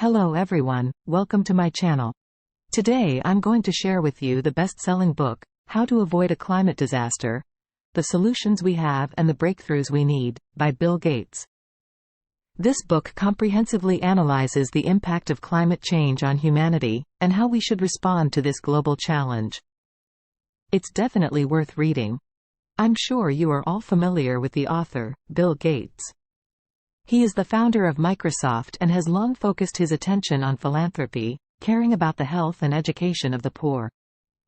Hello everyone, welcome to my channel. Today I'm going to share with you the best-selling book, How to Avoid a Climate Disaster, The Solutions We Have and the Breakthroughs We Need, by Bill Gates. This book comprehensively analyzes the impact of climate change on humanity, and how we should respond to this global challenge. It's definitely worth reading. I'm sure you are all familiar with the author, Bill Gates. He is the founder of Microsoft and has long focused his attention on philanthropy, caring about the health and education of the poor.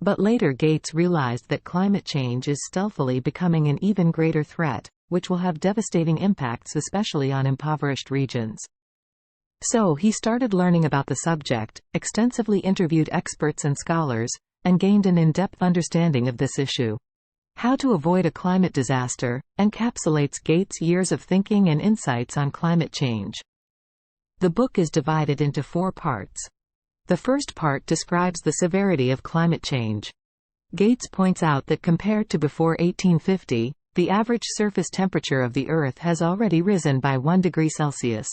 But later Gates realized that climate change is stealthily becoming an even greater threat, which will have devastating impacts especially on impoverished regions. So he started learning about the subject, extensively interviewed experts and scholars, and gained an in-depth understanding of this issue. How to Avoid a Climate Disaster encapsulates Gates' years of thinking and insights on climate change. The book is divided into 4 parts. The first part describes the severity of climate change. Gates points out that compared to before 1850, the average surface temperature of the Earth has already risen by 1 degree Celsius.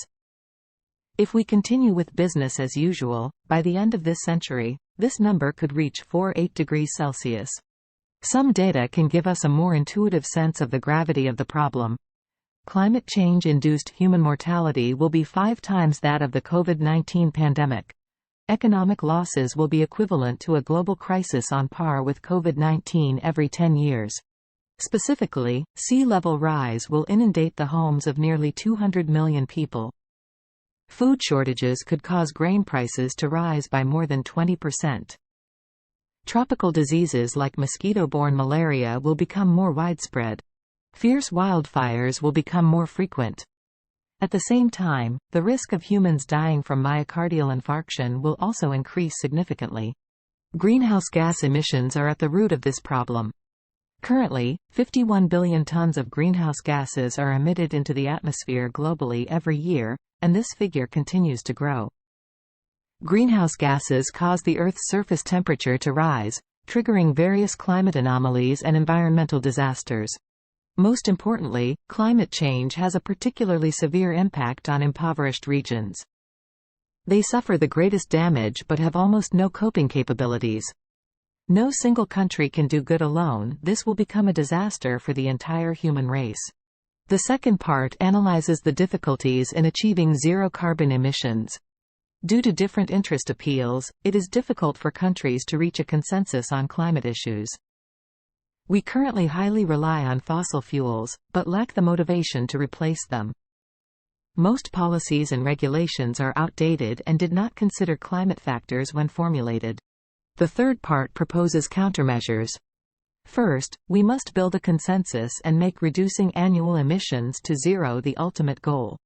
If we continue with business as usual, by the end of this century, this number could reach 48 degrees Celsius. Some data can give us a more intuitive sense of the gravity of the problem. Climate change-induced human mortality will be 5 times that of the COVID-19 pandemic. Economic losses will be equivalent to a global crisis on par with COVID-19 every 10 years. Specifically, sea level rise will inundate the homes of nearly 200 million people. Food shortages could cause grain prices to rise by more than 20%. Tropical diseases like mosquito-borne malaria will become more widespread. Fierce wildfires will become more frequent. At the same time, the risk of humans dying from myocardial infarction will also increase significantly. Greenhouse gas emissions are at the root of this problem. Currently, 51 billion tons of greenhouse gases are emitted into the atmosphere globally every year, and this figure continues to grow. Greenhouse gases cause the Earth's surface temperature to rise, triggering various climate anomalies and environmental disasters. Most importantly, climate change has a particularly severe impact on impoverished regions. They suffer the greatest damage but have almost no coping capabilities. No single country can do good alone. This will become a disaster for the entire human race. The second part analyzes the difficulties in achieving zero carbon emissions. Due to different interest appeals, it is difficult for countries to reach a consensus on climate issues. We currently highly rely on fossil fuels, but lack the motivation to replace them. Most policies and regulations are outdated and did not consider climate factors when formulated. The third part proposes countermeasures. First, we must build a consensus and make reducing annual emissions to zero the ultimate goal.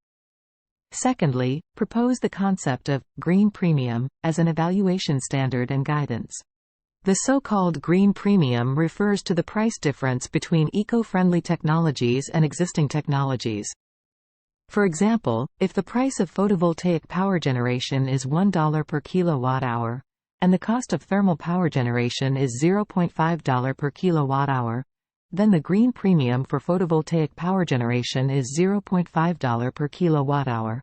Secondly, propose the concept of green premium as an evaluation standard and guidance. The so-called green premium refers to the price difference between eco-friendly technologies and existing technologies. For example, if the price of photovoltaic power generation is $1 per kilowatt-hour, and the cost of thermal power generation is $0.5 per kilowatt-hour, then the green premium for photovoltaic power generation is $0.5 per kilowatt-hour.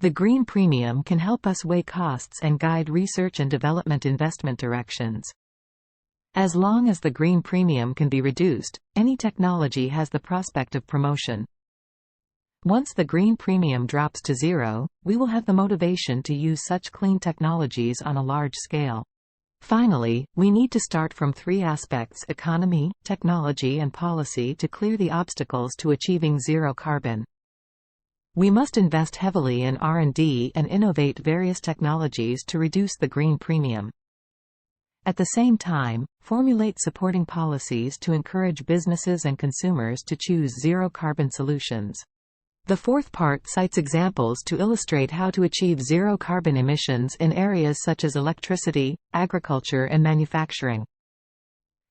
The green premium can help us weigh costs and guide research and development investment directions. As long as the green premium can be reduced, any technology has the prospect of promotion. Once the green premium drops to zero, we will have the motivation to use such clean technologies on a large scale. Finally, we need to start from 3 aspects: economy, technology and policy to clear the obstacles to achieving zero carbon. We must invest heavily in R&D and innovate various technologies to reduce the green premium. At the same time, formulate supporting policies to encourage businesses and consumers to choose zero carbon solutions. The fourth part cites examples to illustrate how to achieve zero carbon emissions in areas such as electricity, agriculture and manufacturing.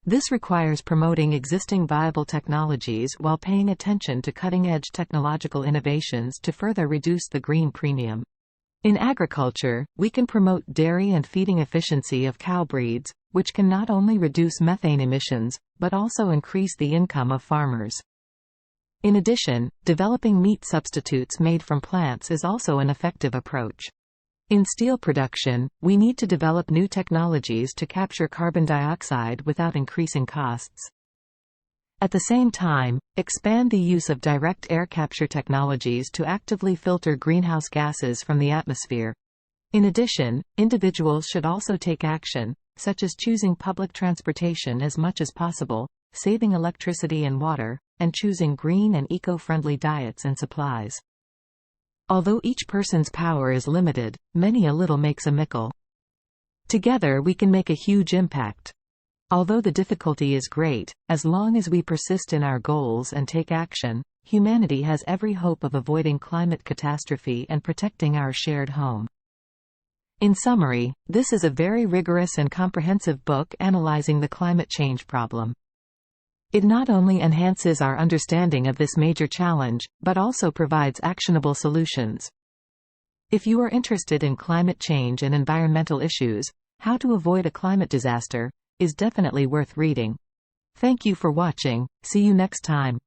This requires promoting existing viable technologies while paying attention to cutting-edge technological innovations to further reduce the green premium. In agriculture, we can promote dairy and feeding efficiency of cow breeds, which can not only reduce methane emissions, but also increase the income of farmers. In addition, developing meat substitutes made from plants is also an effective approach. In steel production, we need to develop new technologies to capture carbon dioxide without increasing costs. At the same time, expand the use of direct air capture technologies to actively filter greenhouse gases from the atmosphere. In addition, individuals should also take action, such as choosing public transportation as much as possible, saving electricity and water, and choosing green and eco-friendly diets and supplies. Although each person's power is limited, many a little makes a mickle. Together we can make a huge impact. Although the difficulty is great, as long as we persist in our goals and take action, humanity has every hope of avoiding climate catastrophe and protecting our shared home. In summary, this is a very rigorous and comprehensive book analyzing the climate change problem. It not only enhances our understanding of this major challenge, but also provides actionable solutions. If you are interested in climate change and environmental issues, How to Avoid a Climate Disaster is definitely worth reading. Thank you for watching. See you next time.